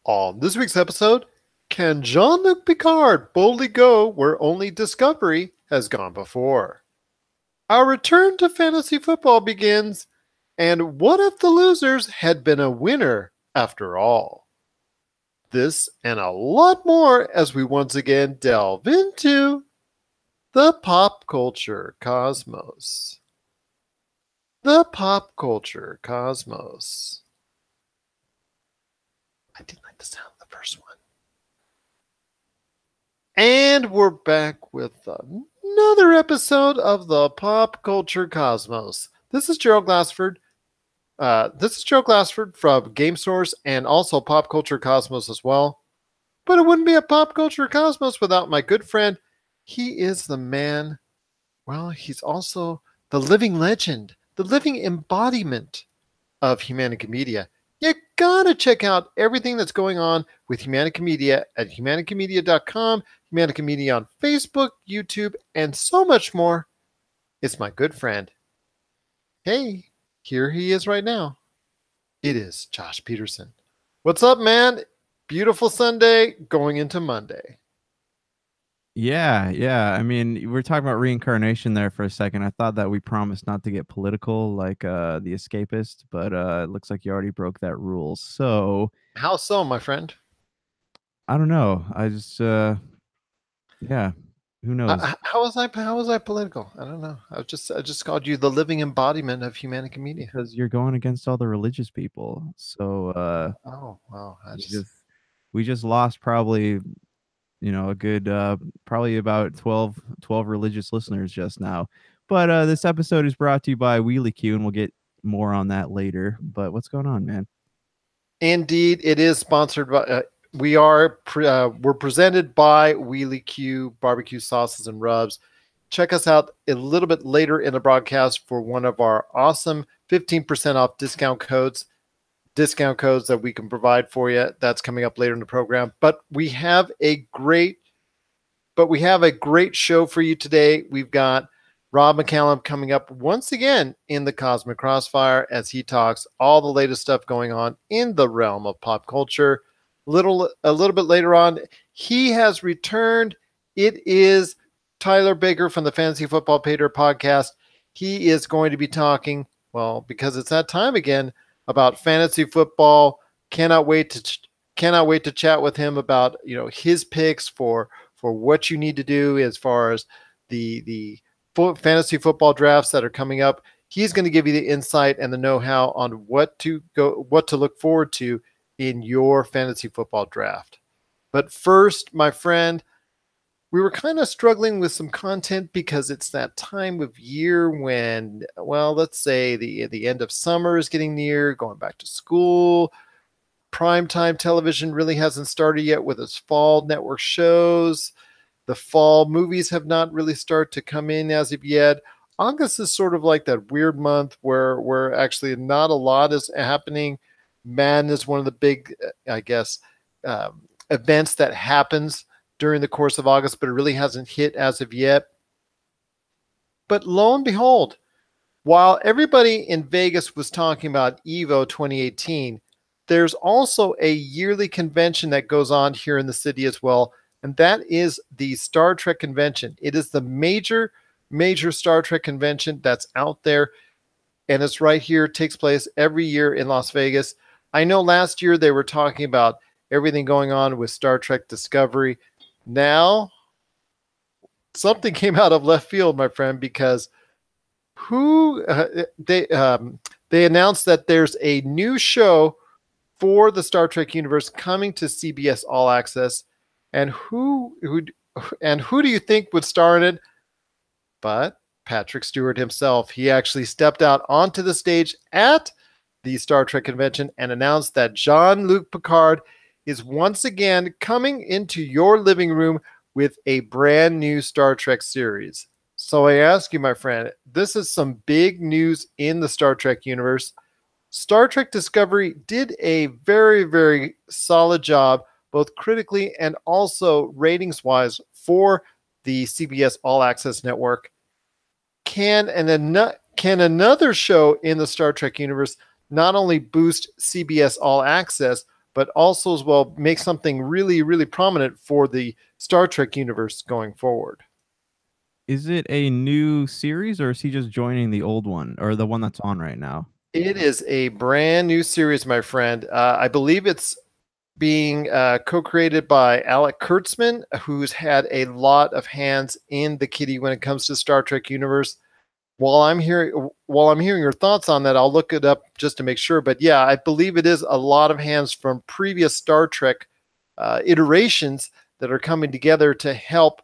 On this week's episode, can Jean-Luc Picard boldly go where only Discovery has gone before? Our return to fantasy football begins, and what if the losers had been a winner after all? This and a lot more as we once again delve into the pop culture cosmos. The pop culture cosmos. I didn't like the sound of the first one. And we're back with another episode of the Pop Culture Cosmos. This is Gerald Glassford. This is Joe Glassford from Game Source and also Pop Culture Cosmos as well. But it wouldn't be a Pop Culture Cosmos without my good friend. He is the man. Well, he's also the living legend, the living embodiment of Humanica Media. You gotta check out everything that's going on with Humanica Media at humanicamedia.com, Humanica Media on Facebook, YouTube, and so much more. It's my good friend. Hey, here he is right now. It is Josh Peterson. What's up, man? Beautiful Sunday going into Monday. Yeah. I mean, we're talking about reincarnation there for a second. I thought that we promised not to get political like The Escapist, but it looks like you already broke that rule. So, How so, my friend? I don't know. I just yeah, who knows? How was I political? I don't know. I just called you the living embodiment of Humanica Media. Because you're going against all the religious people. So, Oh wow, we just lost probably, a good probably about 12 religious listeners just now. But this episode is brought to you by Wheelie Q, and we'll get more on that later. But what's going on, man? Indeed, it is sponsored by. We're presented by Wheelie Q barbecue sauces and rubs. Check us out a little bit later in the broadcast for one of our awesome 15% off discount codes that we can provide for you. That's coming up later in the program. But we have a great show for you today. We've got Rob McCallum coming up once again in the Cosmic Crossfire as he talks all the latest stuff going on in the realm of pop culture. A little bit later on, he has returned. It is Tyler Baker from the Fantasy Football Pater podcast. He is going to be talking, well, because it's that time again, about fantasy football. Cannot wait to chat with him about his picks for what you need to do as far as the fantasy football drafts that are coming up. He's going to give you the insight and the know-how on what to look forward to in your fantasy football draft. But first, my friend, we were kind of struggling with some content because it's that time of year when, well, let's say the end of summer is getting near, going back to school. Primetime television really hasn't started yet with its fall network shows. The fall movies have not really started to come in as of yet. August is sort of like that weird month where actually not a lot is happening. Madden is one of the big, I guess, events that happens during the course of August, but it really hasn't hit as of yet. But lo and behold, while everybody in Vegas was talking about EVO 2018, there's also a yearly convention that goes on here in the city as well, and that is the Star Trek convention. It is the major Star Trek convention that's out there, and it's right here. It takes place every year in Las Vegas. I know last year they were talking about everything going on with Star Trek Discovery. Now, something came out of left field, my friend, because they announced that there's a new show for the Star Trek universe coming to CBS All Access, and who do you think would star in it? But Patrick Stewart himself. He actually stepped out onto the stage at the Star Trek convention and announced that Jean-Luc Picard is once again coming into your living room with a brand new Star Trek series. So I ask you, my friend, this is some big news in the Star Trek universe. Star Trek Discovery did a very, very solid job, both critically and also ratings-wise, for the CBS All Access Network. Can another show in the Star Trek universe not only boost CBS All Access, but also as well make something really, really prominent for the Star Trek universe going forward. Is it a new series, or is he just joining the old one, or the one that's on right now? It is a brand new series, my friend. I believe it's being co-created by Alec Kurtzman, who's had a lot of hands in the kitty when it comes to Star Trek universe. While I'm hearing your thoughts on that, I'll look it up just to make sure. But yeah, I believe it is a lot of hands from previous Star Trek iterations that are coming together to help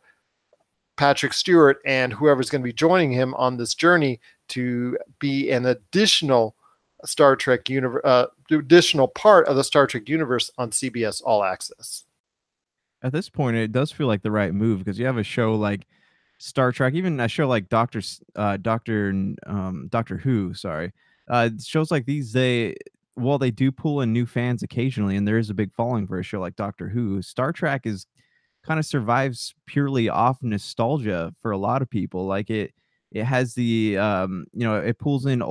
Patrick Stewart and whoever's going to be joining him on this journey to be an additional Star Trek additional part of the Star Trek universe on CBS All Access. At this point, it does feel like the right move, because you have a show like Star Trek, even a show like Doctor Who. Sorry, shows like these, they do pull in new fans occasionally, and there is a big following for a show like Doctor Who. Star Trek is kind of survives purely off nostalgia for a lot of people. Like it has the it pulls in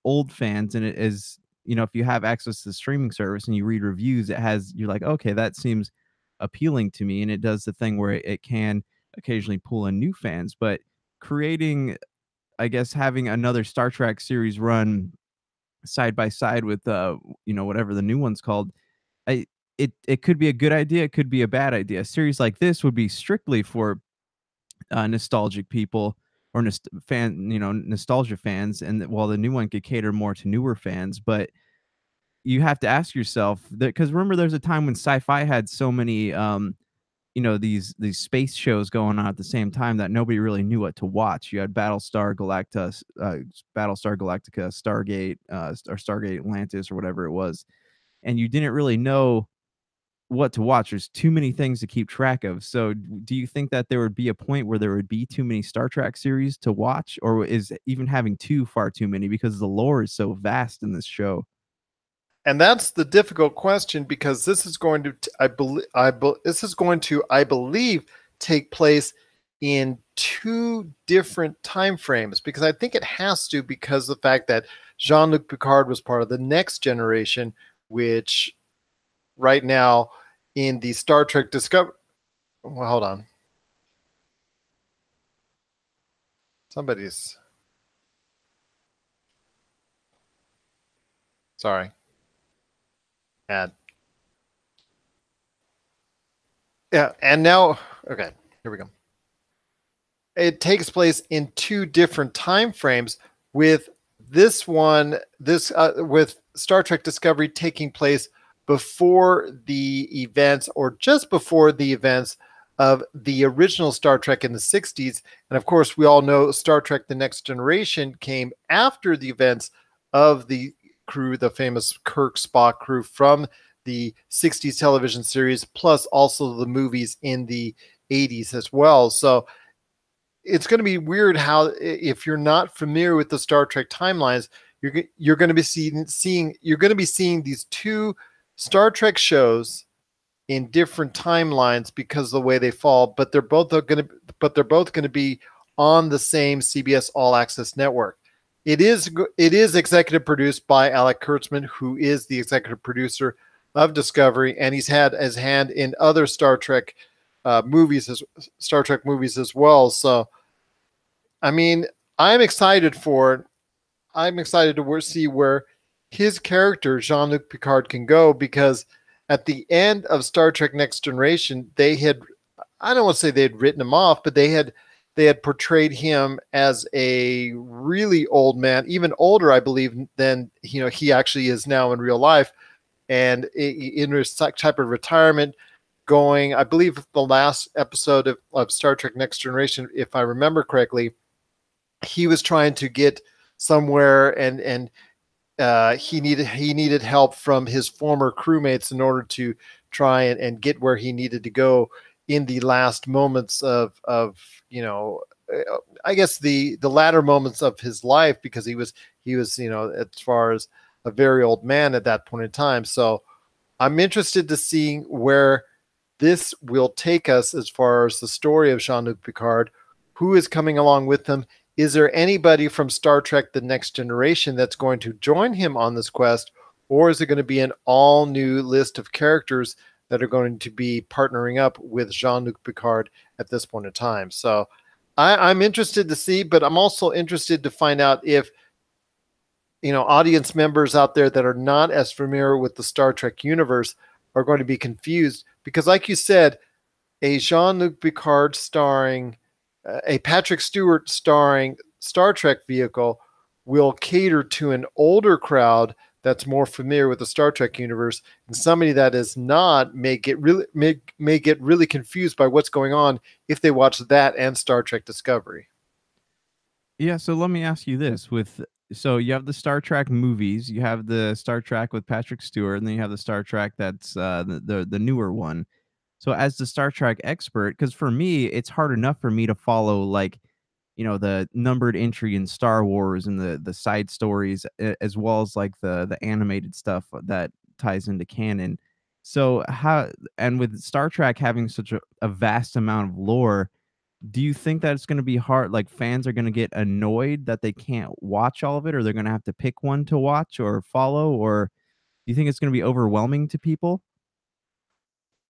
old fans, and it is, if you have access to the streaming service and you read reviews, you're like, okay, that seems appealing to me, and it does the thing where it can occasionally pull in new fans. But creating, I guess, having another Star Trek series run side by side with whatever the new one's called, it could be a good idea, it could be a bad idea. A series like this would be strictly for nostalgic people, or nostalgia fans, and while the new one could cater more to newer fans. But you have to ask yourself that, because remember, there's a time when sci-fi had so many these space shows going on at the same time that nobody really knew what to watch. You had Battlestar Galactica, Stargate, or Stargate Atlantis, or whatever it was, and you didn't really know what to watch. There's too many things to keep track of. So do you think that there would be a point where there would be too many Star Trek series to watch, or is even having two far too many, because the lore is so vast in this show? And that's the difficult question, because this is going to, I believe, take place in two different time frames, because I think it has to, because of the fact that Jean-Luc Picard was part of the Next Generation, which right now in the Star Trek Discovery, well, hold on. Somebody's, sorry. Ad. Yeah, and now, okay, here we go. It takes place in two different time frames, with this one, with Star Trek Discovery taking place before the events, or just before the events of the original Star Trek in the 60s. And of course, we all know Star Trek The Next Generation came after the events of the crew, the famous Kirk Spock crew from the 60s television series, plus also the movies in the 80s as well. So it's going to be weird how, if you're not familiar with the Star Trek timelines, you're going to be seeing these two Star Trek shows in different timelines because of the way they fall, but they're both going to be on the same CBS All Access network. It is executive produced by Alec Kurtzman, who is the executive producer of Discovery, and he's had his hand in other Star Trek movies as well. So, I mean, I'm excited for it. I'm excited to see where his character, Jean-Luc Picard, can go, because at the end of Star Trek Next Generation, they had, I don't want to say they had written him off, but they had portrayed him as a really old man, even older, I believe, than he actually is now in real life, and in a type of retirement, going, I believe the last episode of Star Trek Next Generation, if I remember correctly, he was trying to get somewhere, and he needed help from his former crewmates in order to try and get where he needed to go in the last moments of I guess the latter moments of his life, because he was as far as a very old man at that point in time. So I'm interested to see where this will take us as far as the story of Jean-Luc Picard, who is coming along with him. Is there anybody from Star Trek The Next Generation that's going to join him on this quest, or is it going to be an all new list of characters that are going to be partnering up with Jean-Luc Picard at this point in time? So I'm interested to see, but I'm also interested to find out if, audience members out there that are not as familiar with the Star Trek universe are going to be confused, because like you said, a Jean-Luc Picard starring, a Patrick Stewart starring Star Trek vehicle will cater to an older crowd that's more familiar with the Star Trek universe, and somebody that is not may get really confused by what's going on if they watch that and Star Trek Discovery. Yeah, so let me ask you this: so you have the Star Trek movies, you have the Star Trek with Patrick Stewart, and then you have the Star Trek that's the newer one. So as the Star Trek expert, because for me, it's hard enough for me to follow like, the numbered entry in Star Wars and the side stories, as well as like the animated stuff that ties into canon. So how, and with Star Trek having such a vast amount of lore, do you think that it's going to be hard? Like fans are going to get annoyed that they can't watch all of it, or they're going to have to pick one to watch or follow, or do you think it's going to be overwhelming to people?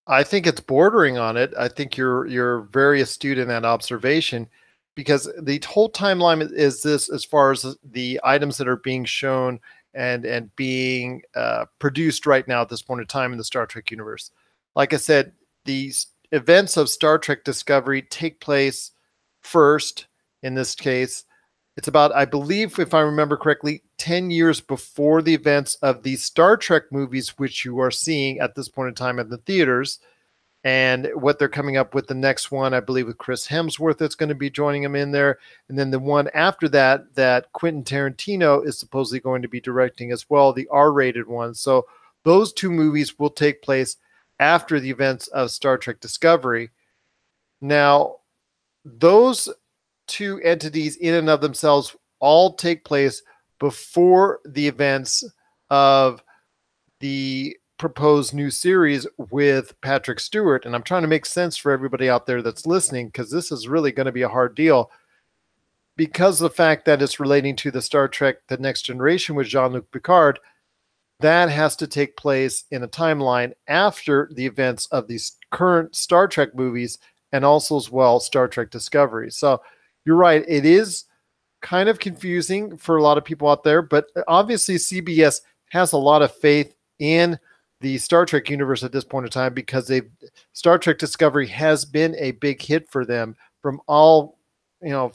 I think it's bordering on it. I think you're very astute in that observation, because the whole timeline is this as far as the items that are being shown and being produced right now at this point in time in the Star Trek universe. Like I said, these events of Star Trek Discovery take place first. In this case, it's about, I believe, if I remember correctly, 10 years before the events of the Star Trek movies, which you are seeing at this point in time in the theaters. And what they're coming up with the next one, I believe, with Chris Hemsworth, that's going to be joining him in there. And then the one after that, that Quentin Tarantino is supposedly going to be directing as well, the R-rated one. So those two movies will take place after the events of Star Trek Discovery. Now, those two entities in and of themselves all take place before the events of the proposed new series with Patrick Stewart. And I'm trying to make sense for everybody out there that's listening, because this is really going to be a hard deal, because of the fact that it's relating to the Star Trek The Next Generation with Jean-Luc Picard. That has to take place in a timeline after the events of these current Star Trek movies, and also as well Star Trek Discovery. So you're right, it is kind of confusing for a lot of people out there, but obviously CBS has a lot of faith in the Star Trek universe at this point in time, because Star Trek Discovery has been a big hit for them from all,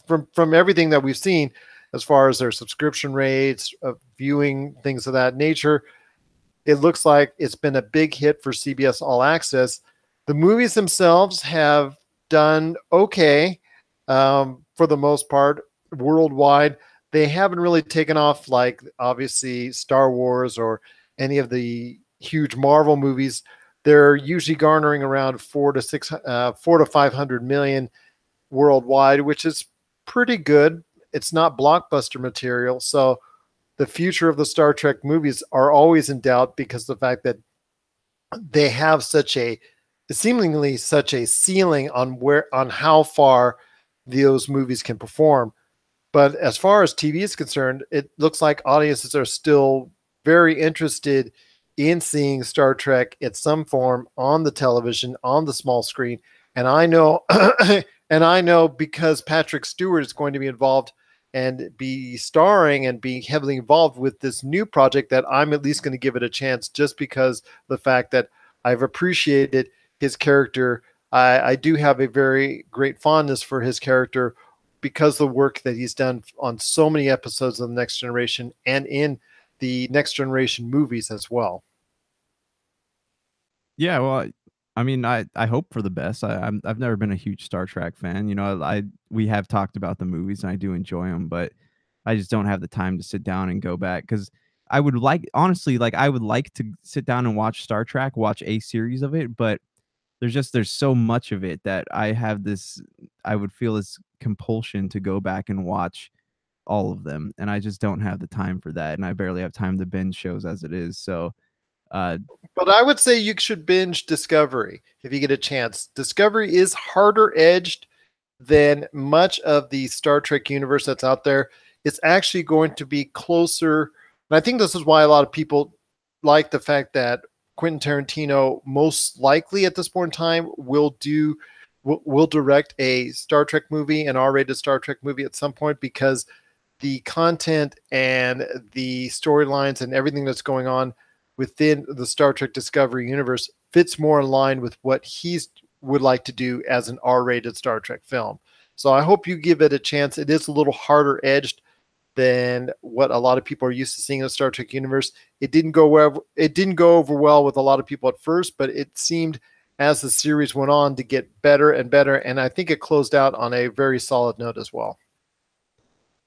from everything that we've seen as far as their subscription rates, viewing, things of that nature. It looks like it's been a big hit for CBS All Access. The movies themselves have done okay for the most part worldwide. They haven't really taken off like obviously Star Wars or any of the huge Marvel movies. They're usually garnering around 4 to 500 million worldwide, which is pretty good. It's not blockbuster material. So the future of the Star Trek movies are always in doubt, because of the fact that they have seemingly such a ceiling on how far those movies can perform. But as far as TV is concerned, it looks like audiences are still very interested in seeing Star Trek in some form on the television, on the small screen. And I know, and I know because Patrick Stewart is going to be involved and be starring and being heavily involved with this new project, that I'm at least going to give it a chance, just because the fact that I've appreciated his character. I do have a very great fondness for his character, because the work that he's done on so many episodes of The Next Generation and in the Next Generation movies as well. Yeah, well, I mean, I hope for the best. I've never been a huge Star Trek fan. We have talked about the movies and I do enjoy them, but I just don't have the time to sit down and go back, because I would like, honestly, like I would like to sit down and watch Star Trek, watch a series of it, but there's so much of it that I would feel this compulsion to go back and watch all of them, and I just don't have the time for that, and I barely have time to binge shows as it is. So but I would say you should binge Discovery if you get a chance. Discovery is harder edged than much of the Star Trek universe that's out there. It's actually going to be closer. And I think this is why a lot of people like the fact that Quentin Tarantino most likely at this point in time will direct a Star Trek movie, an R-rated Star Trek movie at some point, because the content and the storylines and everything that's going on within the Star Trek Discovery universe fits more in line with what he's would like to do as an R-rated Star Trek film. So I hope you give it a chance. It is a little harder edged than what a lot of people are used to seeing in the Star Trek universe. It didn't go over well with a lot of people at first, but it seemed as the series went on to get better and better, and I think it closed out on a very solid note as well.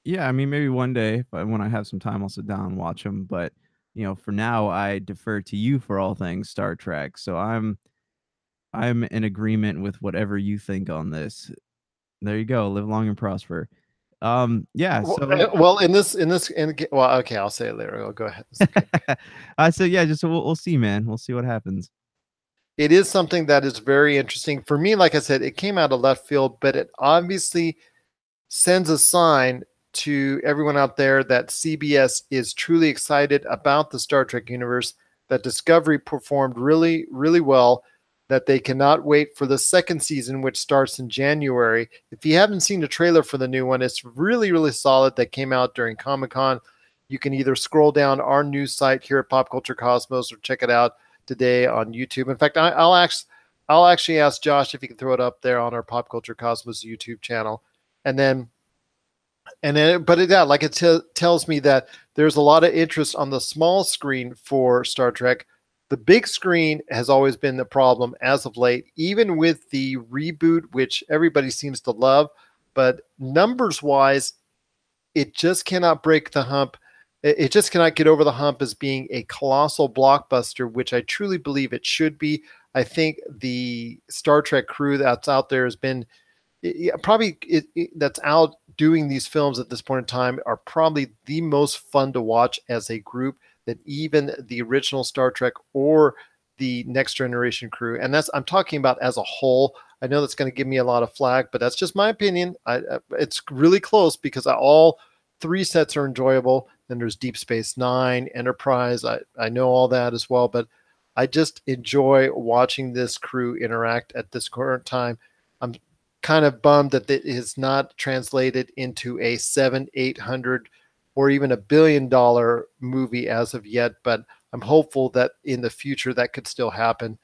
Yeah, I mean, maybe one day when I have some time, I'll sit down and watch them. But for now, I defer to you for all things Star Trek. So I'm in agreement with whatever you think on this. There you go. Live long and prosper. Yeah. So well, well, okay, I'll say it later. I'll go ahead. Okay. So yeah, just we'll see, man. We'll see what happens. It is something that is very interesting for me. Like I said, it came out of left field, but it obviously sends a sign to everyone out there that CBS is truly excited about the Star Trek universe, that Discovery performed really, really well, that they cannot wait for the second season, which starts in January. If you haven't seen the trailer for the new one, it's really, really solid. That came out during Comic-Con. You can either scroll down our news site here at Pop Culture Cosmos or check it out today on YouTube. In fact, I'll actually ask Josh if he can throw it up there on our Pop Culture Cosmos YouTube channel. Like it tells me that there's a lot of interest on the small screen for Star Trek. The big screen has always been the problem as of late, even with the reboot, which everybody seems to love. But numbers-wise, it just cannot break the hump. It just cannot get over the hump as being a colossal blockbuster, which I truly believe it should be. I think the Star Trek crew that's out there has been that's out doing these films at this point in time are probably the most fun to watch as a group than even the original Star Trek or the Next Generation crew. And I'm talking about as a whole. I know that's going to give me a lot of flack, but that's just my opinion. It's really close because all three sets are enjoyable. Then there's Deep Space Nine, Enterprise. I know all that as well, but I just enjoy watching this crew interact at this current time. I'm kind of bummed that it is not translated into a 700-800 or even $1 billion movie as of yet, but I'm hopeful that in the future that could still happen.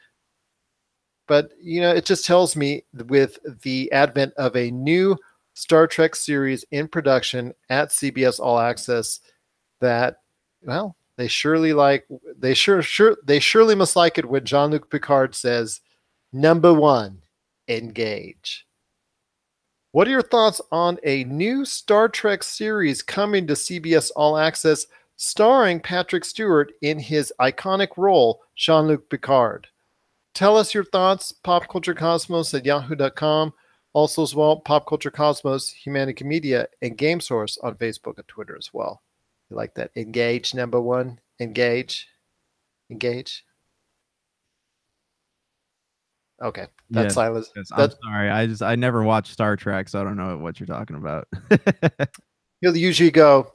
But it just tells me, with the advent of a new Star Trek series in production at CBS All Access, that they surely must like it when Jean-Luc Picard says, "Number one, engage." What are your thoughts on a new Star Trek series coming to CBS All Access starring Patrick Stewart in his iconic role, Jean-Luc Picard? Tell us your thoughts, popculturecosmos@yahoo.com. Also as well, Pop Culture Cosmos, Humanica Media, and Game Source on Facebook and Twitter as well. You like that? Engage, number one. Engage. Okay, that's Yes, silence. yes, I'm sorry. I never watched Star Trek, so I don't know what you're talking about. You'll usually go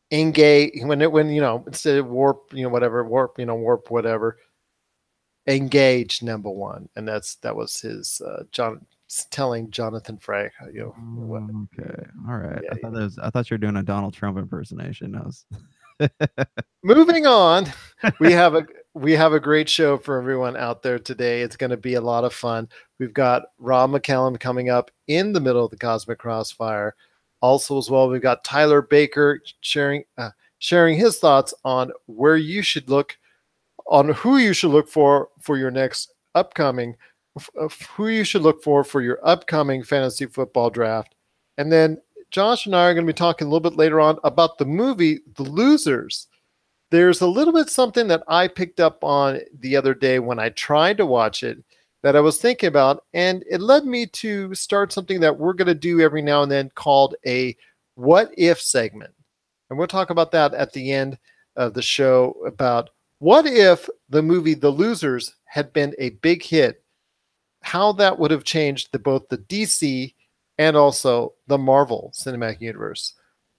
engage when instead of warp, whatever. Engage, number one, and that was his telling Jonathan Frakes. Okay, all right. Yeah, I thought you were doing a Donald Trump impersonation. Moving on, we have a great show for everyone out there today. It's going to be a lot of fun. We've got Rob McCallum coming up in the middle of the Cosmic Crossfire. Also, as well, we've got Tyler Baker sharing his thoughts on who you should look for your next upcoming, who you should look for your upcoming fantasy football draft. And then Josh and I are going to be talking a little bit later on about the movie The Losers. There's a little bit something that I picked up on the other day when I tried to watch it that I was thinking about, and it led me to start something that we're going to do every now and then called a What If segment. And we'll talk about that at the end of the show, about what if the movie The Losers had been a big hit, how that would have changed both the DC and also the Marvel Cinematic Universe.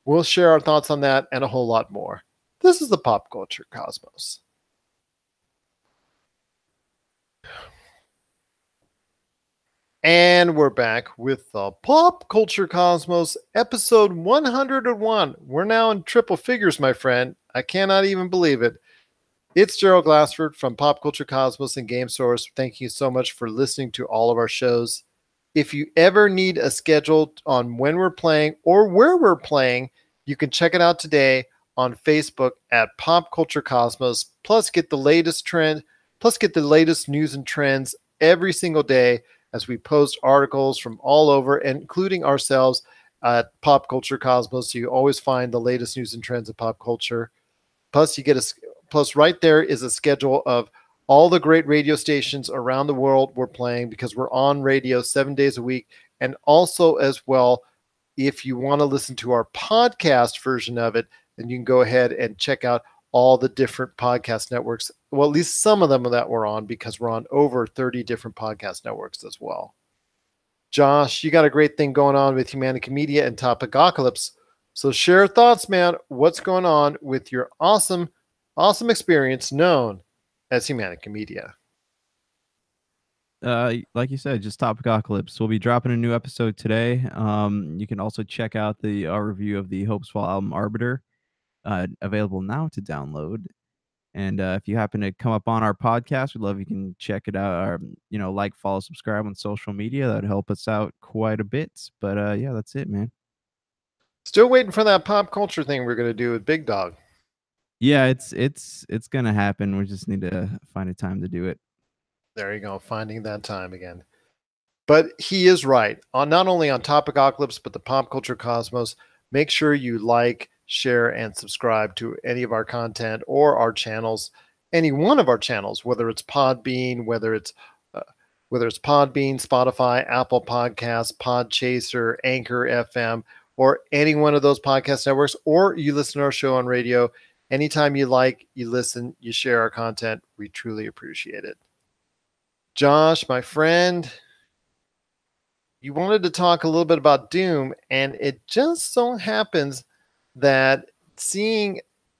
We'll share our thoughts on that and a whole lot more. This is the Pop Culture Cosmos. And we're back with the Pop Culture Cosmos episode 101. We're now in triple figures, my friend. I cannot even believe it. It's Gerald Glassford from Pop Culture Cosmos and Game Source. Thank you so much for listening to all of our shows. If you ever need a schedule on when we're playing or where we're playing, you can check it out today on Facebook at Pop Culture Cosmos. Plus, get the latest news and trends every single day as we post articles from all over, including ourselves at Pop Culture Cosmos. So you always find the latest news and trends of pop culture. Plus, right there is a schedule of all the great radio stations around the world we're playing, because we're on radio 7 days a week. And also, as well, if you want to listen to our podcast version of it, then you can go ahead and check out all the different podcast networks. Well, at least some of them that we're on, because we're on over 30 different podcast networks as well. Josh, you got a great thing going on with Humanica Media and Topicocalypse. So share thoughts, man. What's going on with your awesome experience known as Humanica Media? Like you said, just Topicocalypse. We'll be dropping a new episode today. You can also check out our review of the Hopesfall album Arbiter, available now to download. And if you happen to come up on our podcast, we'd love you can check it out. Like, follow, subscribe on social media. That'd help us out quite a bit. But yeah, that's it, man. Still waiting for that pop culture thing we're gonna do with Big Dog. Yeah, it's gonna happen. We just need to find a time to do it. There you go, finding that time again. But he is right. Not only on Topicocalypse, but the Pop Culture Cosmos. Make sure you like, share, and subscribe to any of our content or our channels, any one of our channels, whether it's Podbean, whether it's Podbean, Spotify, Apple Podcasts, Podchaser, Anchor FM, or any one of those podcast networks, or you listen to our show on radio. Anytime you like, you listen, you share our content, we truly appreciate it. Josh, my friend, you wanted to talk a little bit about Doom, and it just so happens that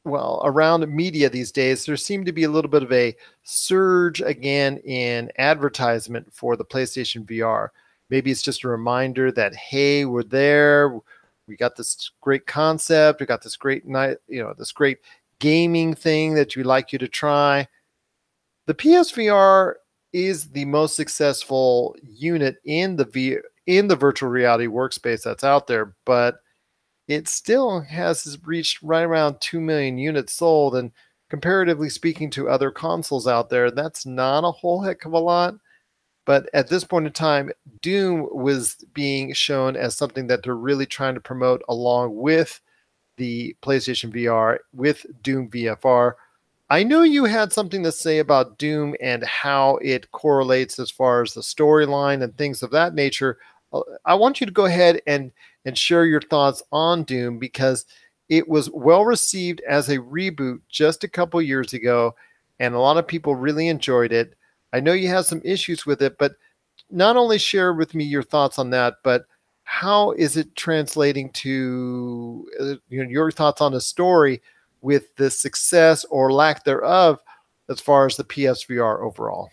around media these days, there seemed to be a little bit of a surge again in advertisement for the PlayStation VR. Maybe it's just a reminder that, hey, we're there. We got this great concept. We got this great this great gaming thing that we'd like you to try. The PSVR is the most successful unit in the virtual reality workspace that's out there, but it still has reached right around 2 million units sold. And comparatively speaking to other consoles out there, that's not a whole heck of a lot. But at this point in time, Doom was being shown as something that they're really trying to promote along with the PlayStation VR, with Doom VFR. I know you had something to say about Doom and how it correlates as far as the storyline and things of that nature. I want you to go ahead and share your thoughts on Doom, because it was well received as a reboot just a couple years ago, and a lot of people really enjoyed it. I know you have some issues with it, but not only share with me your thoughts on that, but how is it translating to your thoughts on the story with the success or lack thereof as far as the PSVR overall?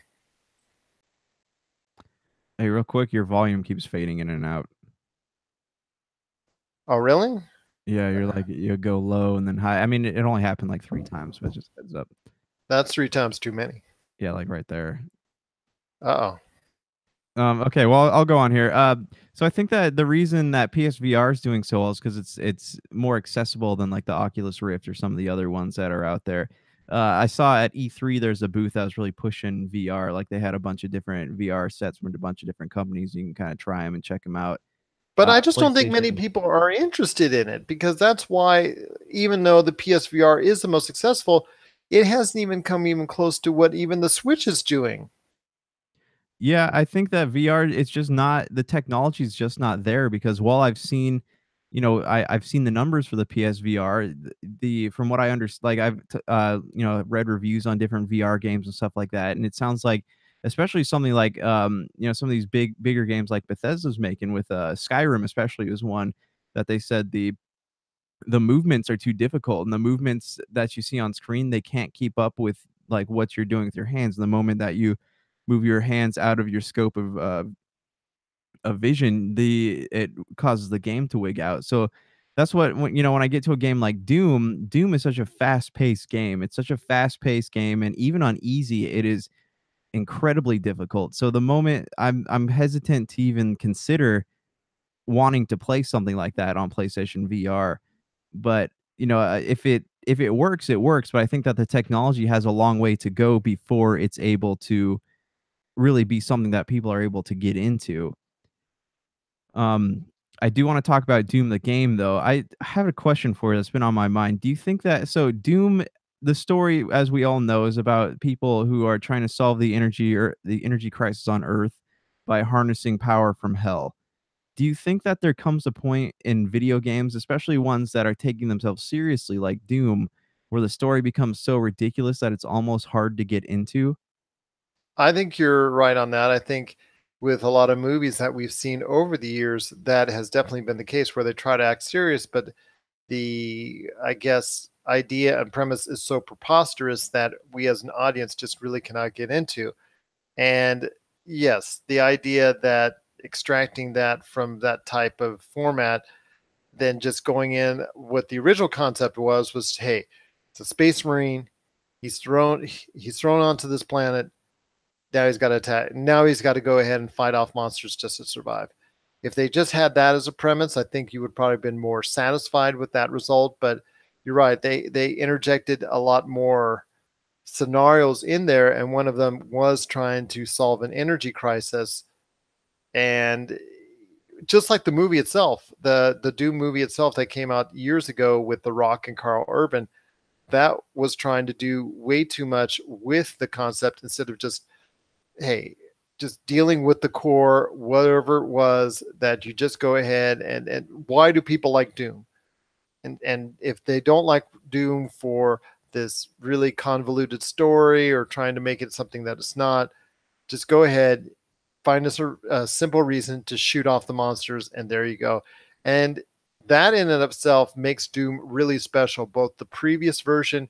Hey, real quick, your volume keeps fading in and out. Oh, really? Yeah, you go low and then high. I mean, it only happened like 3 times, but just heads up. That's 3 times too many. Yeah, like right there. Uh-oh. Okay, well, I'll go on here. So I think that the reason that PSVR is doing so well is because it's more accessible than like the Oculus Rift or some of the other ones that are out there. I saw at E3 there's a booth that was really pushing VR. Like they had a bunch of different VR sets from a bunch of different companies. You can kind of try them and check them out. But I just don't think many people are interested in it, because that's why, even though the PSVR is the most successful, it hasn't even come even close to what even the Switch is doing. Yeah, I think that VR, it's just not, the technology is just not there, because while I've seen, I've seen the numbers for the PSVR, from what I understand, like read reviews on different VR games and stuff like that, and it sounds like, especially something like some of these bigger games like Bethesda's making with Skyrim, especially, was one that they said the movements are too difficult, and the movements that you see on screen, they can't keep up with like what you're doing with your hands. And the moment that you move your hands out of your scope of vision, it causes the game to wig out. So that's what when I get to a game like Doom, Doom is such a fast-paced game. It's such a fast-paced game, and even on easy, it is incredibly difficult. So the moment I'm hesitant to even consider wanting to play something like that on PlayStation VR. But, if it works, it works, but I think that the technology has a long way to go before it's able to really be something that people are able to get into. Um, I do wanna talk about Doom the game, though. I have a question for you that's been on my mind. Do you think that Doom, the story, as we all know, is about people who are trying to solve the energy crisis on Earth by harnessing power from hell. Do you think that there comes a point in video games, especially ones that are taking themselves seriously like Doom, where the story becomes so ridiculous that it's almost hard to get into? I think you're right on that. I think with a lot of movies that we've seen over the years, that has definitely been the case where they try to act serious, but the, I guess, idea and premise is so preposterous that we as an audience just really cannot get into. And yes, the idea that extracting that from that type of format, then just going in what the original concept was hey, it's a space marine. He's thrown onto this planet. Now he's got to attack. Now he's got to go ahead and fight off monsters just to survive. If they just had that as a premise, I think you would probably have been more satisfied with that result. But you're right; they interjected a lot more scenarios in there, and one of them was trying to solve an energy crisis. And just like the movie itself, the Doom movie itself that came out years ago with The Rock and Carl Urban, that was trying to do way too much with the concept instead of just hey, just dealing with the core, whatever it was that you just go ahead and why do people like Doom? And if they don't like Doom for this really convoluted story or trying to make it something that it's not, just go ahead, find a simple reason to shoot off the monsters, and there you go. And that in and of itself makes Doom really special, both the previous version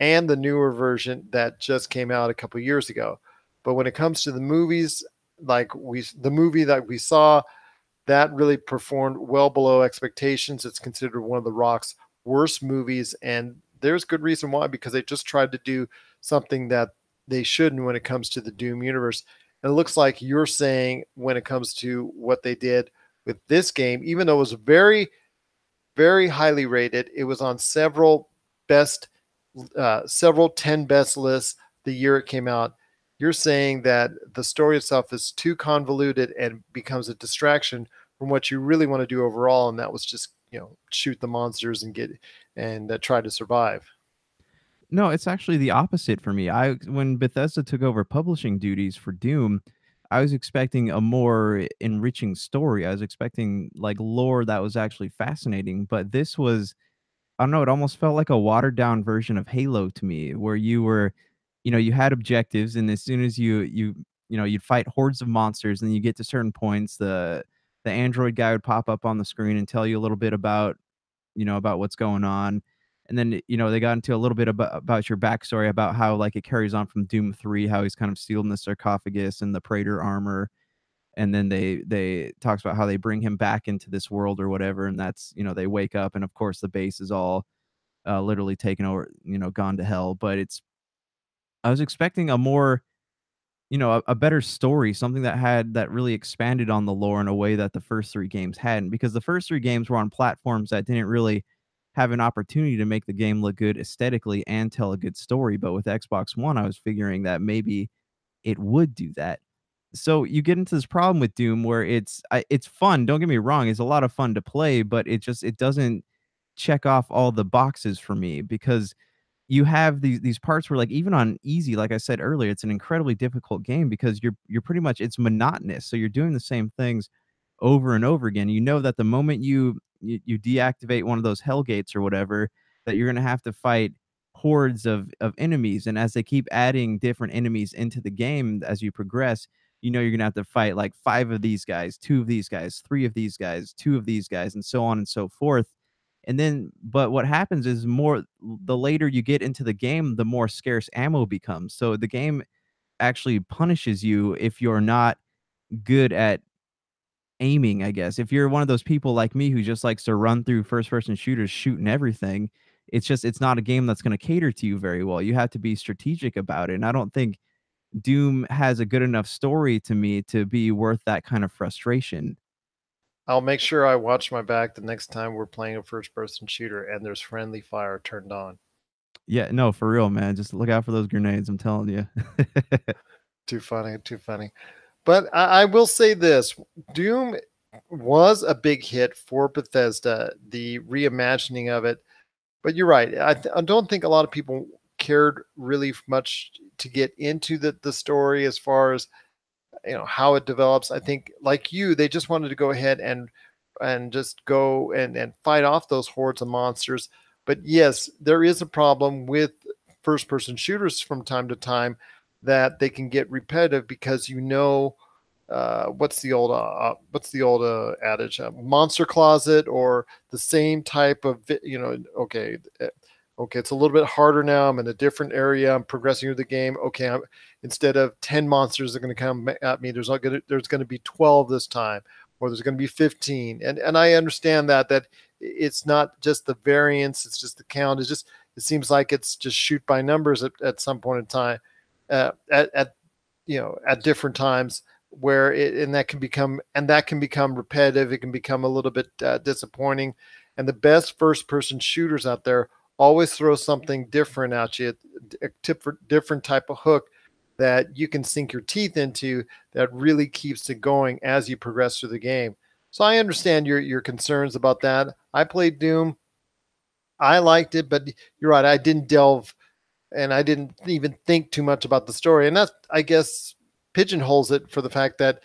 and the newer version that just came out a couple years ago. But when it comes to the movies, the movie that we saw, that really performed well below expectations. It's considered one of the Rock's worst movies, and there's good reason why, because they just tried to do something that they shouldn't when it comes to the Doom universe. And it looks like you're saying when it comes to what they did with this game, even though it was very, very highly rated, it was on best, several 10 best lists the year it came out. You're saying that the story itself is too convoluted and becomes a distraction from what you really want to do overall, and that was just shoot the monsters and get and try to survive. No, it's actually the opposite for me. When Bethesda took over publishing duties for Doom, I was expecting a more enriching story. I was expecting like lore that was actually fascinating, but this was, I don't know, it almost felt like a watered down version of Halo to me, where you had objectives, and as soon as you'd fight hordes of monsters, and then you get to certain points, the android guy would pop up on the screen and tell you a little bit about what's going on. And then, they got into a little bit about your backstory, about how like it carries on from Doom 3, how he's kind of stealing the sarcophagus and the Praetor armor. And then they talks about how they bring him back into this world or whatever. And that's, they wake up, and of course the base is all literally taken over, gone to hell. But I was expecting a more, a better story, something that really expanded on the lore in a way that the first three games hadn't, because the first three games were on platforms that didn't really have an opportunity to make the game look good aesthetically and tell a good story. But with Xbox One, I was figuring that maybe it would do that. So you get into this problem with Doom where it's fun. Don't get me wrong; it's a lot of fun to play, but it doesn't check off all the boxes for me, because you have these parts where, like, even on easy, like I said earlier, it's an incredibly difficult game because you're pretty much, it's monotonous. So you're doing the same things over and over again. You know that the moment you deactivate one of those hell gates or whatever, that you're gonna have to fight hordes of enemies. And as they keep adding different enemies into the game as you progress, you're gonna have to fight like five of these guys, two of these guys, three of these guys, two of these guys, and so on and so forth. And then, but what happens is, the later you get into the game, the more scarce ammo becomes. So the game actually punishes you if you're not good at aiming, I guess. If you're one of those people like me who just likes to run through first person shooters shooting everything, it's not a game that's going to cater to you very well. You have to be strategic about it. And I don't think Doom has a good enough story to me to be worth that kind of frustration. I'll make sure I watch my back the next time we're playing a first person shooter and there's friendly fire turned on. Yeah, no, for real, man. Just look out for those grenades, I'm telling you. Too funny, too funny. But I will say this: Doom was a big hit for Bethesda, the reimagining of it. But you're right. I don't think a lot of people cared really much to get into the story as far as how it develops. I think, like you, they just wanted to go ahead and just go and fight off those hordes of monsters. But yes, there is a problem with first person shooters from time to time, that they can get repetitive because what's the old adage, monster closet, or the same type of okay, it's a little bit harder now, I'm in a different area, I'm progressing through the game, okay, instead of 10 monsters that are going to come at me, there's going to be 12 this time, or there's going to be 15. And I understand that it's not just the variance, it's just the count. It seems like it's just shoot by numbers at some point in time, at at different times, where that can become repetitive. It can become a little bit disappointing. And the best first person shooters out there always throw something different at you, a different type of hook that you can sink your teeth into, that really keeps it going as you progress through the game. So I understand your concerns about that. I played Doom. I liked it, but you're right. I didn't delve, and I didn't even think too much about the story. And that, I guess, pigeonholes it for the fact that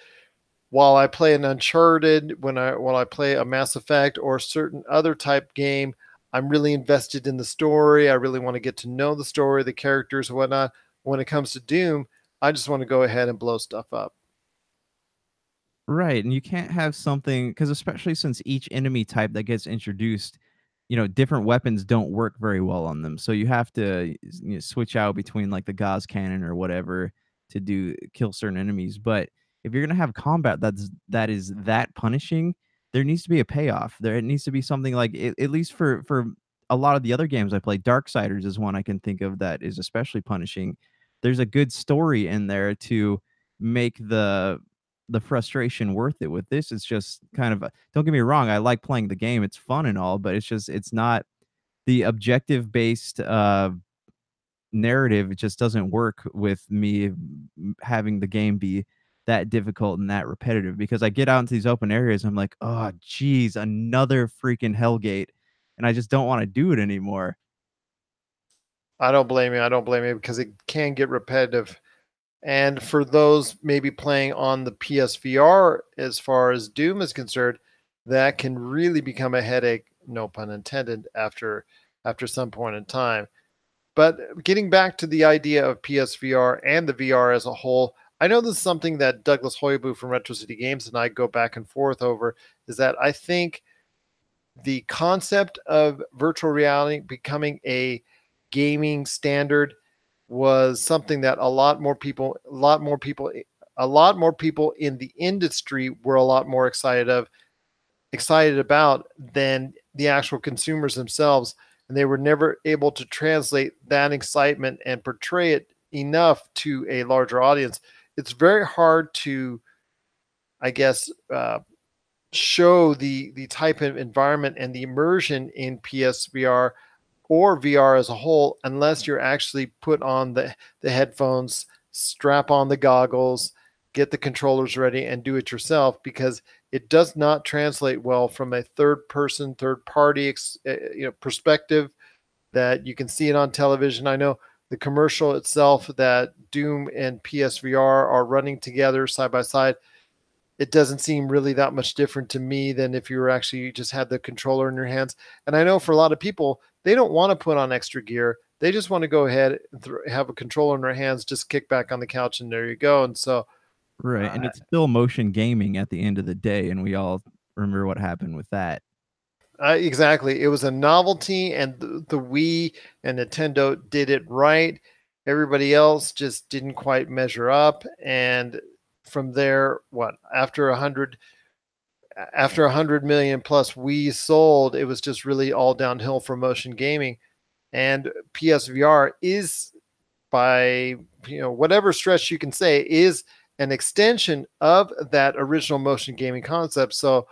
while I play an Uncharted, while I play a Mass Effect or a certain other type game, I'm really invested in the story. I really want to get to know the story, the characters, and whatnot. When it comes to Doom, I just want to go ahead and blow stuff up. Right, and you can't have something because especially since each enemy type that gets introduced, different weapons don't work very well on them. So you have to switch out between like the Gauss cannon or whatever to do kill certain enemies. But if you're gonna have combat that is that punishing, there needs to be a payoff. There needs to be something like at least for a lot of the other games I played. Darksiders is one I can think of that is especially punishing. There's a good story in there to make the frustration worth it. With this, it's just kind of don't get me wrong, I like playing the game, it's fun and all, but it's not the objective based narrative. It just doesn't work with me having the game be that difficult and that repetitive, because I get out into these open areas, I'm like, oh geez, another freaking Hellgate, and I just don't want to do it anymore. I don't blame you. I don't blame you, because it can get repetitive. And for those maybe playing on the PSVR, as far as Doom is concerned, that can really become a headache, no pun intended, after some point in time. But getting back to the idea of PSVR and the VR as a whole, I know this is something that Douglas Hoybu from Retro City Games and I go back and forth over, is that I think the concept of virtual reality becoming a gaming standard was something that a lot more people in the industry were a lot more excited about than the actual consumers themselves. And they were never able to translate that excitement and portray it enough to a larger audience. It's very hard to, I guess, show the type of environment and the immersion in PSVR or VR as a whole, unless you're actually put on the headphones, strap on the goggles, get the controllers ready, and do it yourself, because it does not translate well from a third party perspective that you can see it on television. I know the commercial itself that Doom and PSVR are running together side by side, it doesn't seem really that much different to me than if you were actually just had the controller in your hands. And I know for a lot of people, they don't want to put on extra gear. They just want to go ahead and have a controller in their hands, just kick back on the couch, and there you go. And so, Right, and it's still motion gaming at the end of the day, and we all remember what happened with that. exactly, it was a novelty, and the Wii and Nintendo did it right. Everybody else just didn't quite measure up. And from there, after 100 million plus Wii sold, it was just really all downhill for motion gaming. And PSVR is, by whatever stretch you can say, is an extension of that original motion gaming concept. So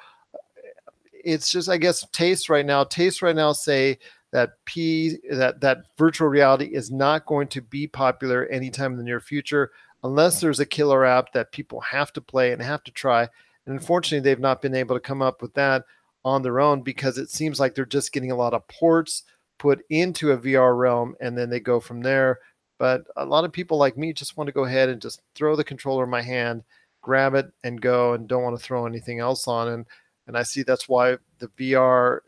it's just, I guess, tastes right now say that that virtual reality is not going to be popular anytime in the near future unless there's a killer app that people have to play and have to try. And unfortunately, they've not been able to come up with that on their own, because it seems like they're just getting a lot of ports put into a VR realm and then they go from there. But a lot of people like me just want to go ahead and just throw the controller in my hand, grab it and go, and don't want to throw anything else on. And I see that's why the VR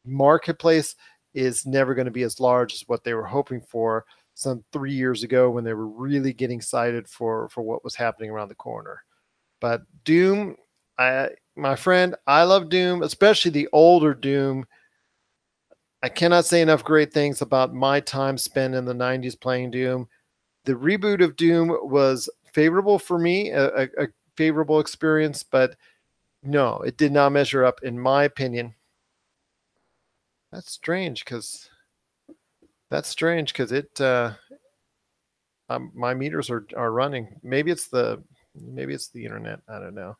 marketplace is never going to be as large as what they were hoping for some 3 years ago, when they were really getting excited for what was happening around the corner. But Doom, my friend, I love Doom, especially the older Doom. I cannot say enough great things about my time spent in the 90s playing Doom. The reboot of Doom was favorable for me, a favorable experience, but no, it did not measure up, in my opinion. That's strange because it my meters are running. Maybe it's the internet. I don't know.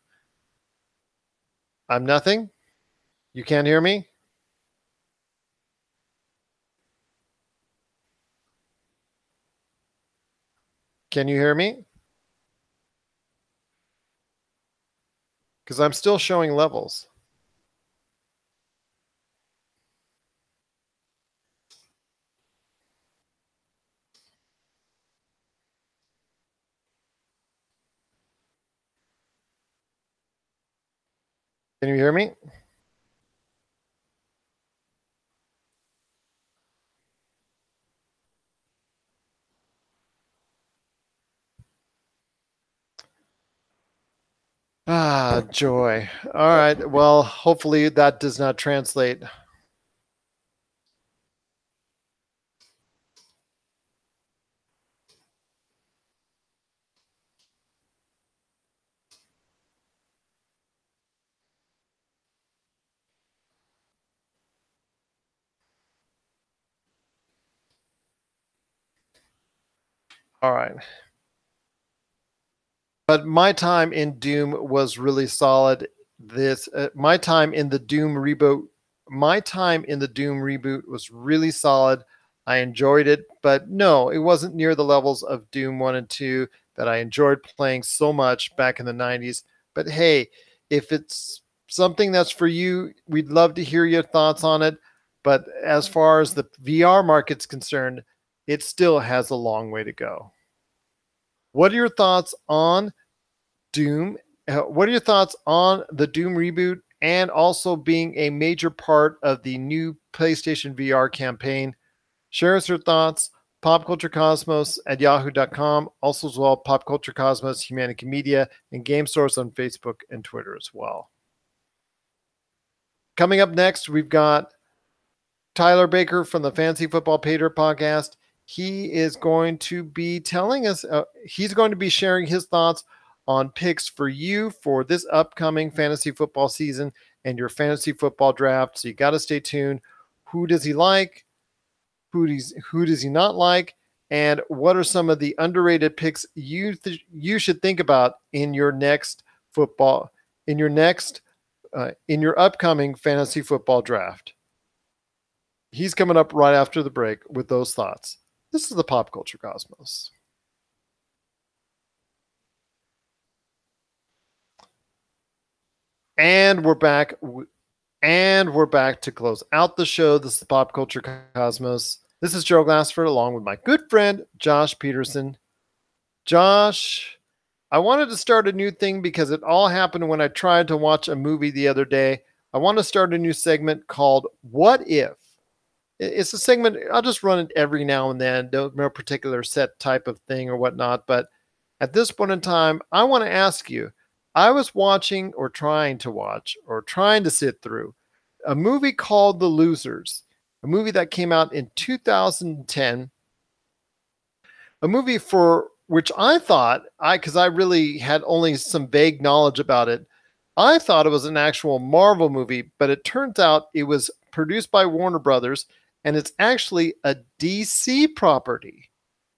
I'm nothing. You can't hear me? Can you hear me? Because I'm still showing levels. Can you hear me? Ah, joy. All right. Well, hopefully that does not translate. All right. But my time in Doom was really solid. My time in the Doom reboot was really solid. I enjoyed it, but no, it wasn't near the levels of Doom 1 and 2 that I enjoyed playing so much back in the 90s. But hey, if it's something that's for you, we'd love to hear your thoughts on it. But as far as the VR market's concerned, it still has a long way to go. What are your thoughts on Doom? What are your thoughts on the Doom reboot and also being a major part of the new PlayStation VR campaign? Share us your thoughts. PopCultureCosmos@yahoo.com. Also, as well, Pop Culture Cosmos, Humanity Media, and Game Source on Facebook and Twitter as well. Coming up next, we've got Tyler Baker from the Fantasy Football Pater podcast. He is going to be telling us, he's going to be sharing his thoughts on picks for you for this upcoming fantasy football season and your fantasy football draft. So you got to stay tuned. Who does he like? Who does he not like? And what are some of the underrated picks you should think about in your next in your upcoming fantasy football draft? He's coming up right after the break with those thoughts. This is the Pop Culture Cosmos. And we're back. To close out the show. This is the Pop Culture Cosmos. This is Joe Glassford along with my good friend, Josh Peterson. Josh, I wanted to start a new thing because it all happened when I tried to watch a movie the other day. I want to start a new segment called What If? It's a segment, I'll just run it every now and then, no particular set type of thing or whatnot. But at this point in time, I want to ask you, I was watching or trying to sit through a movie called The Losers, a movie that came out in 2010. a movie for which I thought because I really had only some vague knowledge about it. I thought it was an actual Marvel movie, but it turns out it was produced by Warner Brothers, and it's actually a DC property,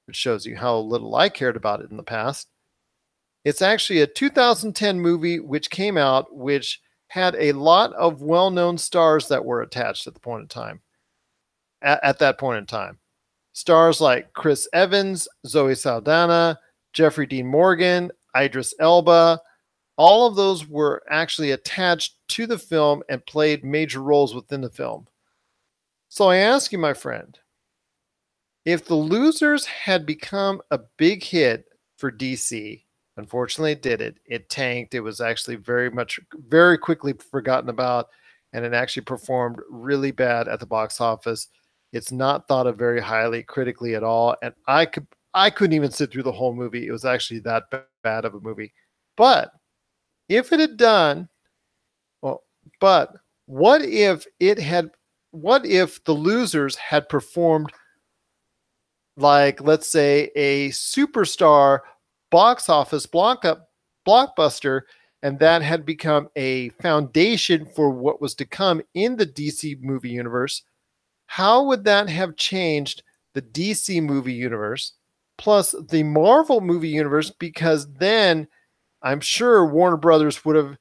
which shows you how little I cared about it in the past. It's actually a 2010 movie which came out, which had a lot of well-known stars that were attached at the point in time. At that point in time, stars like Chris Evans, Zoe Saldana, Jeffrey Dean Morgan, Idris Elba, all of those were actually attached to the film and played major roles within the film. So I ask you, my friend, if The Losers had become a big hit for DC, unfortunately it did it. It tanked. It was actually very quickly forgotten about, and it actually performed really bad at the box office. It's not thought of very highly critically at all, and I couldn't even sit through the whole movie. It was actually that bad of a movie. But if it had done well, but what if The Losers had performed like, let's say, a superstar box office blockbuster, and that had become a foundation for what was to come in the DC movie universe? How would that have changed the DC movie universe plus the Marvel movie universe? Because then I'm sure Warner Brothers would have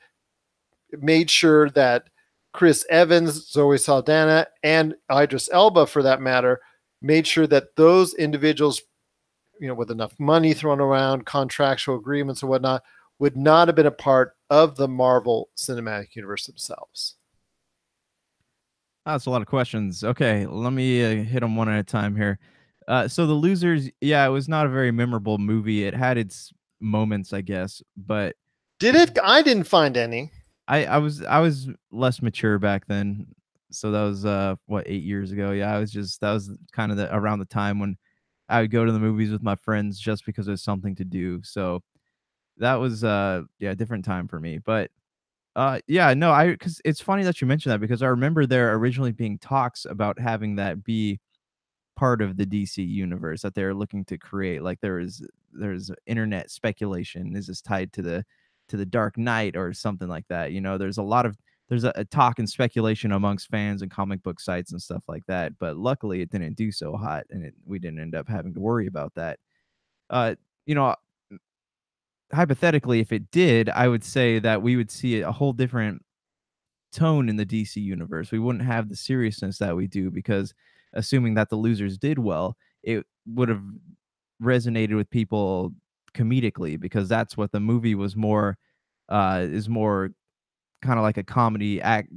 made sure that Chris Evans, Zoe Saldana, and Idris Elba, for that matter, made sure that those individuals, with enough money thrown around, contractual agreements and whatnot, would not have been a part of the Marvel Cinematic Universe themselves. That's a lot of questions. Okay, let me hit them one at a time here. So The Losers, yeah, it was not a very memorable movie. It had its moments, I guess, but Did it? I didn't find any. I was less mature back then. So that was what, 8 years ago. Yeah, that was kind of around the time when I would go to the movies with my friends just because there's something to do. So that was yeah, a different time for me. But yeah, no, I because it's funny that you mentioned that because I remember there originally being talks about having that be part of the DC universe that they're looking to create. Like there's internet speculation. Is this tied to the Dark Knight or something like that? There's a lot of there's a talk and speculation amongst fans and comic book sites and stuff like that. But luckily, it didn't do so hot, and we didn't end up having to worry about that. Uh, you know, hypothetically, if it did, I would say that we would see a whole different tone in the DC universe. We wouldn't have the seriousness that we do because assuming that The Losers did well, it would have resonated with people comedically because that's what the movie was more is more kind of like a comedy act.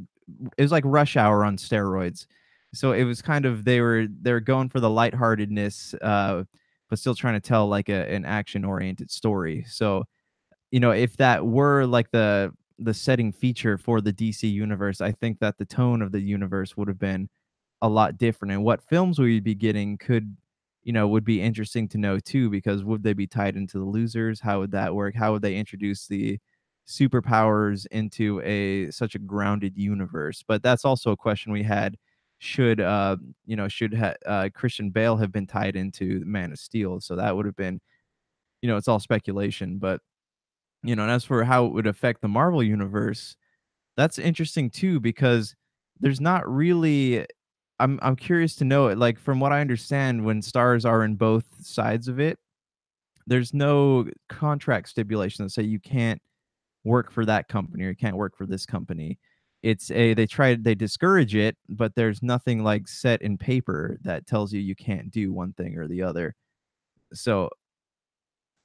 It was like Rush Hour on steroids. So it was kind of they were going for the lightheartedness but still trying to tell like an action oriented story. So if that were like the setting feature for the DC universe, I think that the tone of the universe would have been a lot different. And what films we'd be getting would be interesting to know too, because would they be tied into The Losers? How would that work? How would they introduce the superpowers into such a grounded universe? But that's also a question we had. Should Christian Bale have been tied into Man of Steel? So that would have been, it's all speculation, but and as for how it would affect the Marvel universe, that's interesting too because there's not really I'm curious to know it. Like from what I understand, when stars are in both sides of it, there's no contract stipulation that say you can't work for that company or you can't work for this company. They discourage it, but there's nothing like set in paper that tells you can't do one thing or the other. So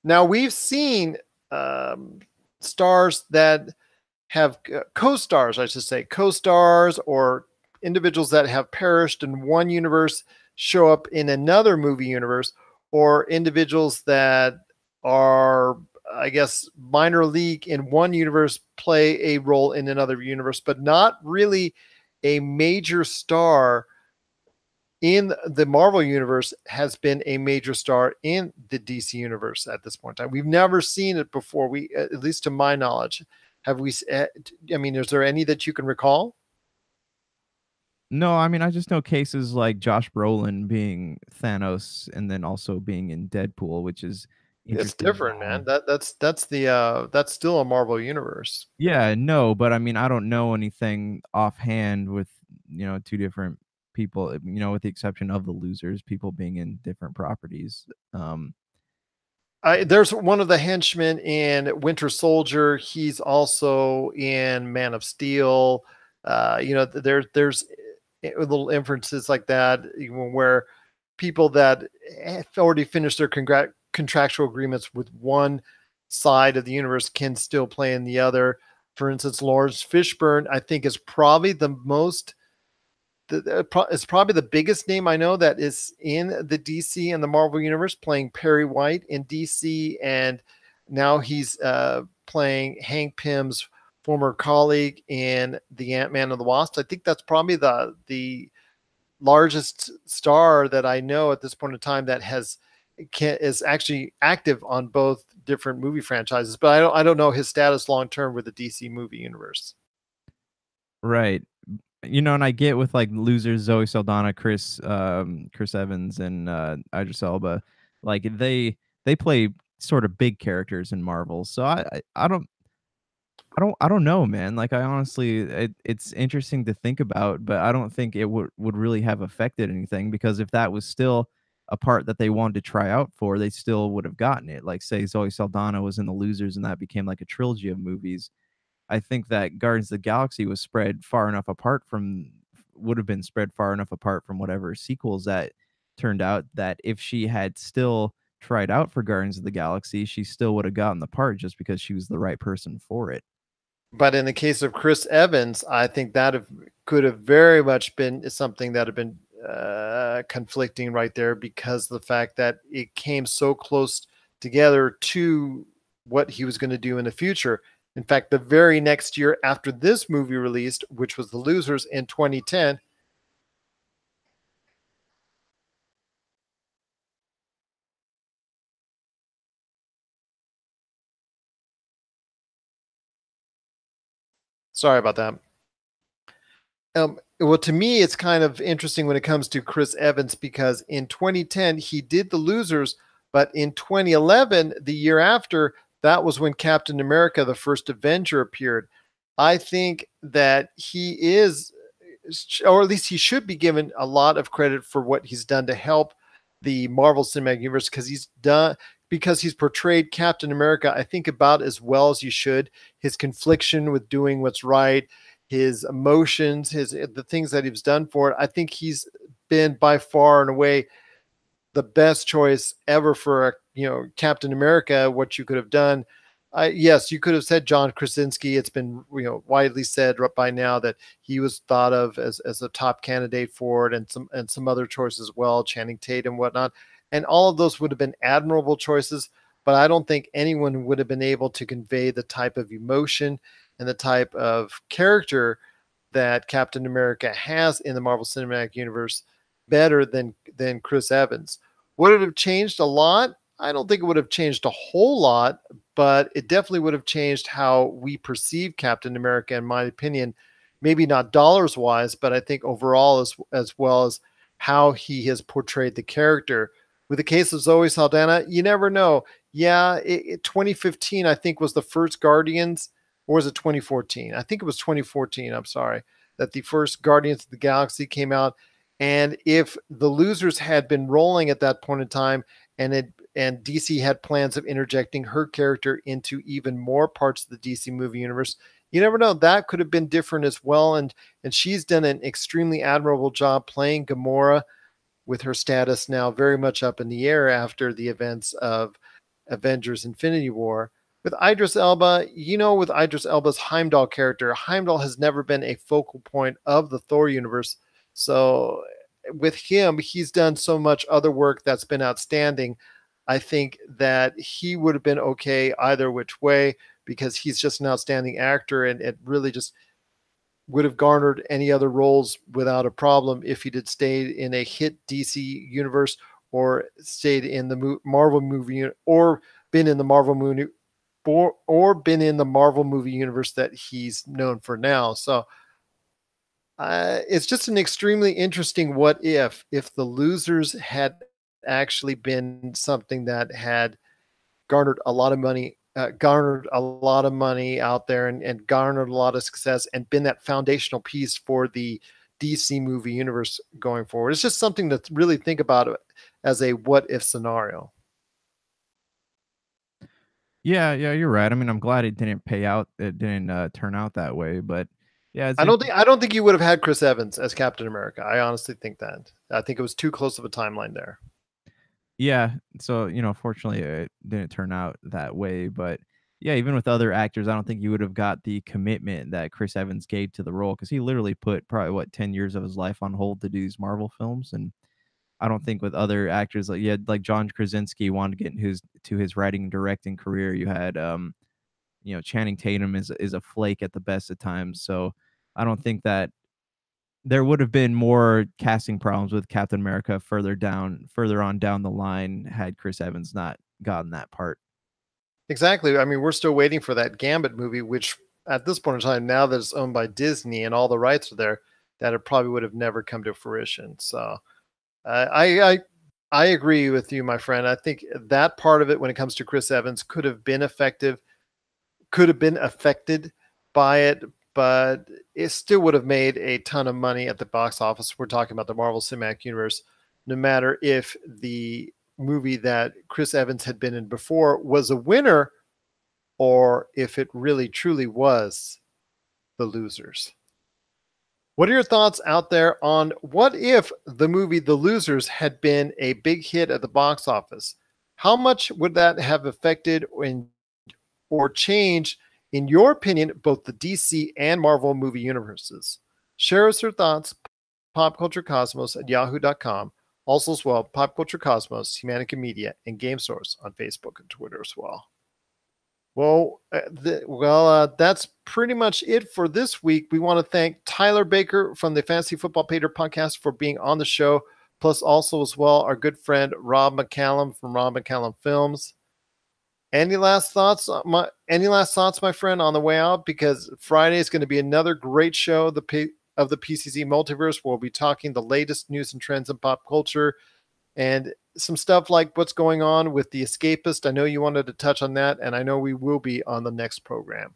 Now we've seen um, stars that have co-stars, I should say, co-stars or individuals that have perished in one universe show up in another movie universe, or individuals that are, I guess, minor league in one universe play a role in another universe, but not really a major star in the Marvel universe has been a major star in the DC universe at this point in time. We've never seen it before. At least to my knowledge, have we? I mean, is there any that you can recall? No, I mean, I just know cases like Josh Brolin being Thanos and then also being in Deadpool, which is It's interesting different, how. man. That's still a Marvel universe. Yeah, no, but I mean, I don't know anything offhand with, two different people, with the exception of the losers, people being in different properties. There's one of the henchmen in Winter Soldier. He's also in Man of Steel. There's little inferences like that, even where people that have already finished their contractual agreements with one side of the universe can still play in the other. For instance, Lawrence Fishburne, I think, is probably the most is probably the biggest name I know that is in the DC and the Marvel universe, playing Perry White in DC, and now he's playing Hank Pym's former colleague in the Ant-Man and the Wasp. I think that's probably the largest star that I know at this point in time that is actually active on both different movie franchises. But I don't know his status long term with the DC movie universe. Right. And I get with like losers, Zoe Saldana, Chris Evans, and Idris Elba, like they play sort of big characters in Marvel. So I don't know, man. Like I honestly, it's interesting to think about, but I don't think it would really have affected anything, because if that was still a part that they wanted to try out for, they still would have gotten it. Like say Zoe Saldana was in the losers and that became like a trilogy of movies. I think that Guardians of the Galaxy was spread far enough apart from would have been spread far enough apart from whatever sequels that turned out, that if she had still tried out for Guardians of the Galaxy, she still would have gotten the part just because she was the right person for it. But in the case of Chris Evans, I think could have very much been something that had been conflicting right there, because the fact that it came so close together to what he was going to do in the future. In fact, the very next year after this movie released, which was The Losers in 2010. Sorry about that. Well, to me, it's kind of interesting when it comes to Chris Evans, because in 2010 he did The Losers, but in 2011, the year after, that was when Captain America: The First Avenger appeared. I think that he is, or at least he should be given a lot of credit for what he's done to help the Marvel Cinematic Universe, because he's portrayed Captain America, I think, about as well as you should. His confliction with doing what's right, his emotions, the things that he's done for it. I think he's been by far and away the best choice ever for Captain America. What you could have done, yes, you could have said John Krasinski. It's been widely said by now that he was thought of as a top candidate for it, and some other choices as well, Channing Tatum, whatnot, and all of those would have been admirable choices. But I don't think anyone would have been able to convey the type of emotion and the type of character that Captain America has in the Marvel Cinematic Universe better than Chris Evans. Would it have changed a lot? I don't think it would have changed a whole lot, but it definitely would have changed how we perceive Captain America, in my opinion. Maybe not dollars wise, but I think overall, as well as how he has portrayed the character. With the case of Zoe Saldana, you never know. Yeah, 2015, I think, was the first Guardians, or was it 2014? I think it was 2014. I'm sorry, that the first Guardians of the Galaxy came out. And if the losers had been rolling at that point in time, and DC had plans of interjecting her character into even more parts of the DC movie universe, you never know, that could have been different as well. And she's done an extremely admirable job playing Gamora, with her status now very much up in the air after the events of Avengers Infinity War. With Idris Elba, with Idris Elba's Heimdall character, Heimdall has never been a focal point of the Thor universe. So with him, he's done so much other work that's been outstanding. I think that he would have been okay either which way, because he's just an outstanding actor, and it really just would have garnered any other roles without a problem if he did stay in a hit DC universe, or stayed in the Marvel movie, or been in the Marvel movie, or been in the Marvel movie universe that he's known for now. So it's just an extremely interesting what if the losers had actually been something that had garnered a lot of money, out there, and garnered a lot of success, and been that foundational piece for the DC movie universe going forward. It's just something to really think about as a what if scenario. Yeah, yeah, you're right. I mean, I'm glad it didn't pay out. It didn't turn out that way, but yeah, it's I don't think you would have had Chris Evans as Captain America. I honestly think that. I think it was too close of a timeline there. yeah. So fortunately, it didn't turn out that way. But yeah, even with other actors, I don't think you would have got the commitment that Chris Evans gave to the role because he literally put probably 10 years of his life on hold to do these Marvel films, and I don't think with other actors like you had like John Krasinski wanted to get his writing and directing career. You had Channing Tatum is a flake at the best of times. So I don't think that there would have been more casting problems with Captain America further on down the line had Chris Evans not gotten that part. Exactly. I mean, we're still waiting for that Gambit movie, which at this point in time, now that it's owned by Disney and all the rights are there, that it probably would have never come to fruition. So I agree with you, my friend. I think that part of it, when it comes to Chris Evans, could have been effective, could have been affected by it, but it still would have made a ton of money at the box office. We're talking about the Marvel Cinematic Universe, no matter if the movie that Chris Evans had been in before was a winner or if it really truly was the losers. What are your thoughts out there on what if the movie The Losers had been a big hit at the box office? How much would that have affected or changed, in your opinion, both the DC and Marvel movie universes? Share us your thoughts, popculturecosmos@yahoo.com. Also, as well, Pop Culture Cosmos, Humanica Media, and Game Source on Facebook and Twitter as well. Well, that's pretty much it for this week. We want to thank Tyler Baker from the Fantasy Football Pater podcast for being on the show, plus also as well our good friend Rob McCallum from Rob McCallum Films. Any last thoughts, my friend, on the way out? Because Friday is going to be another great show of the PCZ Multiverse. We'll be talking the latest news and trends in pop culture and some stuff like what's going on with The Escapist. I know you wanted to touch on that, and I know we will be on the next program.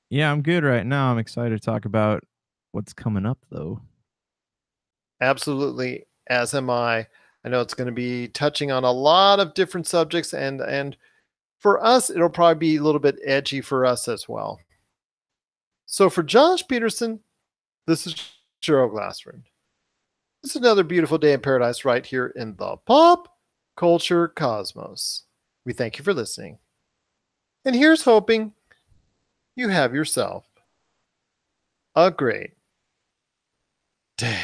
Yeah, I'm good right now. I'm excited to talk about what's coming up, though. Absolutely, as am I. I know it's going to be touching on a lot of different subjects, and for us, it'll probably be a little bit edgy for us as well. So for Josh Peterson, this is Cheryl Glassford. It's another beautiful day in paradise right here in the Pop Culture Cosmos. We thank you for listening. And here's hoping you have yourself a great day.